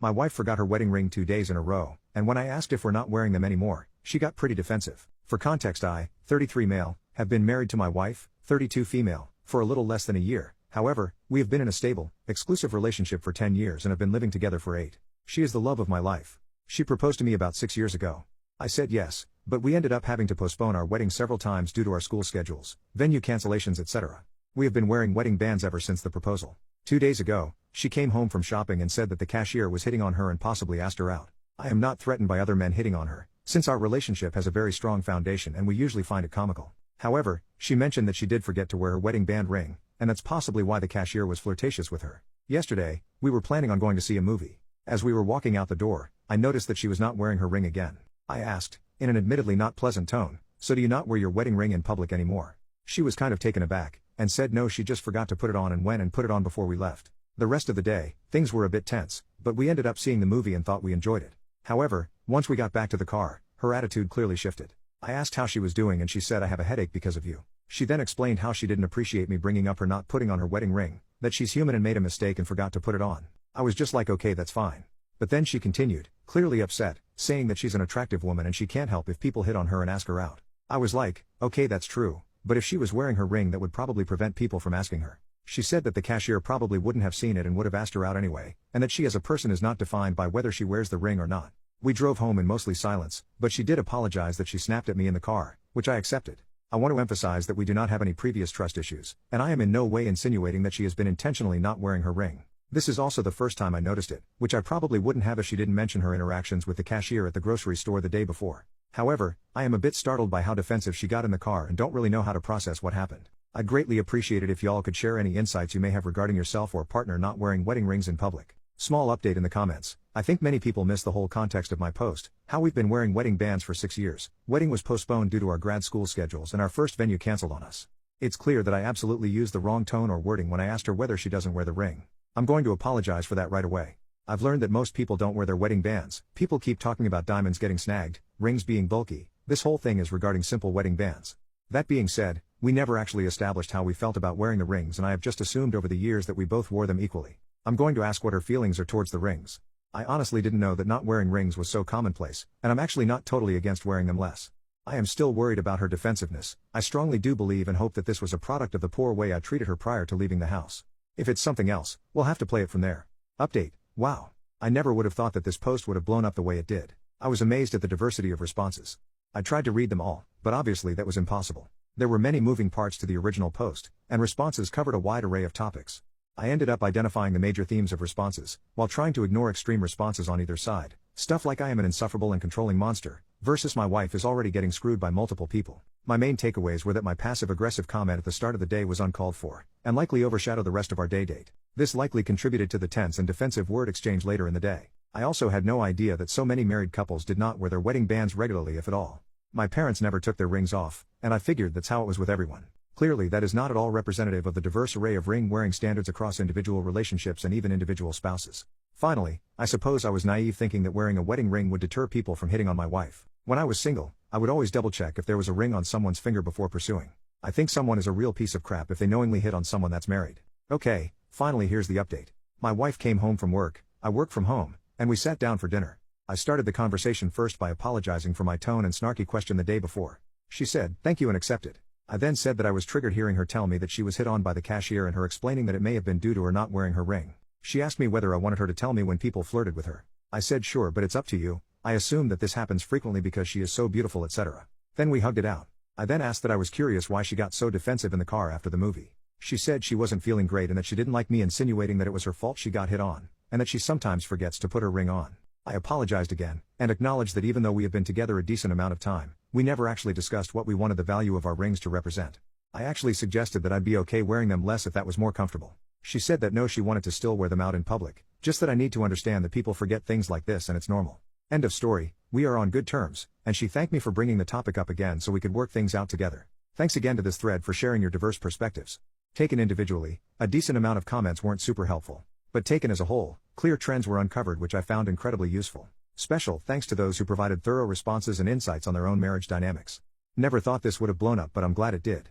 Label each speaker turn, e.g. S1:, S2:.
S1: My wife forgot her wedding ring 2 days in a row, and when I asked if we're not wearing them anymore, she got pretty defensive. For context, I, 33 male, have been married to my wife, 32 female, for a little less than a year. However, we have been in a stable, exclusive relationship for 10 years and have been living together for 8. She is the love of my life. She proposed to me about 6 years ago. I said yes, but we ended up having to postpone our wedding several times due to our school schedules, venue cancellations, etc. We have been wearing wedding bands ever since the proposal. 2 days ago, she came home from shopping and said that the cashier was hitting on her and possibly asked her out. I am not threatened by other men hitting on her, since our relationship has a very strong foundation and we usually find it comical. However, she mentioned that she did forget to wear her wedding band ring, and that's possibly why the cashier was flirtatious with her. Yesterday, we were planning on going to see a movie. As we were walking out the door, I noticed that she was not wearing her ring again. I asked, in an admittedly not pleasant tone, "So do you not wear your wedding ring in public anymore?" She was kind of taken aback, and said no, she just forgot to put it on and went and put it on before we left. The rest of the day, things were a bit tense, but we ended up seeing the movie and thought we enjoyed it. However, once we got back to the car, her attitude clearly shifted. I asked how she was doing and she said, "I have a headache because of you." She then explained how she didn't appreciate me bringing up her not putting on her wedding ring, that she's human and made a mistake and forgot to put it on. I was just like, okay, that's fine. But then she continued, clearly upset, saying that she's an attractive woman and she can't help if people hit on her and ask her out. I was like, okay, that's true, but if she was wearing her ring, that would probably prevent people from asking her. She said that the cashier probably wouldn't have seen it and would have asked her out anyway, and that she as a person is not defined by whether she wears the ring or not. We drove home in mostly silence, but she did apologize that she snapped at me in the car, which I accepted. I want to emphasize that we do not have any previous trust issues, and I am in no way insinuating that she has been intentionally not wearing her ring. This is also the first time I noticed it, which I probably wouldn't have if she didn't mention her interactions with the cashier at the grocery store the day before. However, I am a bit startled by how defensive she got in the car and don't really know how to process what happened. I'd greatly appreciate it if y'all could share any insights you may have regarding yourself or partner not wearing wedding rings in public. Small update in the comments. I think many people miss the whole context of my post, how we've been wearing wedding bands for 6 years. Wedding was postponed due to our grad school schedules and our first venue canceled on us. It's clear that I absolutely used the wrong tone or wording when I asked her whether she doesn't wear the ring. I'm going to apologize for that right away. I've learned that most people don't wear their wedding bands. People keep talking about diamonds getting snagged, rings being bulky. This whole thing is regarding simple wedding bands. That being said, we never actually established how we felt about wearing the rings, and I have just assumed over the years that we both wore them equally. I'm going to ask what her feelings are towards the rings. I honestly didn't know that not wearing rings was so commonplace, and I'm actually not totally against wearing them less. I am still worried about her defensiveness. I strongly do believe and hope that this was a product of the poor way I treated her prior to leaving the house. If it's something else, we'll have to play it from there. Update. Wow. I never would have thought that this post would have blown up the way it did. I was amazed at the diversity of responses. I tried to read them all, but obviously that was impossible. There were many moving parts to the original post, and responses covered a wide array of topics. I ended up identifying the major themes of responses, while trying to ignore extreme responses on either side. Stuff like "I am an insufferable and controlling monster," versus "my wife is already getting screwed by multiple people." My main takeaways were that my passive-aggressive comment at the start of the day was uncalled for, and likely overshadowed the rest of our date. This likely contributed to the tense and defensive word exchange later in the day. I also had no idea that so many married couples did not wear their wedding bands regularly, if at all. My parents never took their rings off, and I figured that's how it was with everyone. Clearly that is not at all representative of the diverse array of ring-wearing standards across individual relationships and even individual spouses. Finally, I suppose I was naive thinking that wearing a wedding ring would deter people from hitting on my wife. When I was single, I would always double-check if there was a ring on someone's finger before pursuing. I think someone is a real piece of crap if they knowingly hit on someone that's married. Okay, finally here's the update. My wife came home from work, I work from home, and we sat down for dinner. I started the conversation first by apologizing for my tone and snarky question the day before. She said, "Thank you," and accepted. I then said that I was triggered hearing her tell me that she was hit on by the cashier and her explaining that it may have been due to her not wearing her ring. She asked me whether I wanted her to tell me when people flirted with her. I said sure, but it's up to you. I assume that this happens frequently because she is so beautiful, etc. Then we hugged it out. I then asked that I was curious why she got so defensive in the car after the movie. She said she wasn't feeling great and that she didn't like me insinuating that it was her fault she got hit on, and that she sometimes forgets to put her ring on. I apologized again, and acknowledged that even though we have been together a decent amount of time, we never actually discussed what we wanted the value of our rings to represent. I actually suggested that I'd be okay wearing them less if that was more comfortable. She said that no, she wanted to still wear them out in public, just that I need to understand that people forget things like this and it's normal. End of story. We are on good terms, and she thanked me for bringing the topic up again so we could work things out together. Thanks again to this thread for sharing your diverse perspectives. Taken individually, a decent amount of comments weren't super helpful. But taken as a whole, clear trends were uncovered which I found incredibly useful. Special thanks to those who provided thorough responses and insights on their own marriage dynamics. Never thought this would have blown up, but I'm glad it did.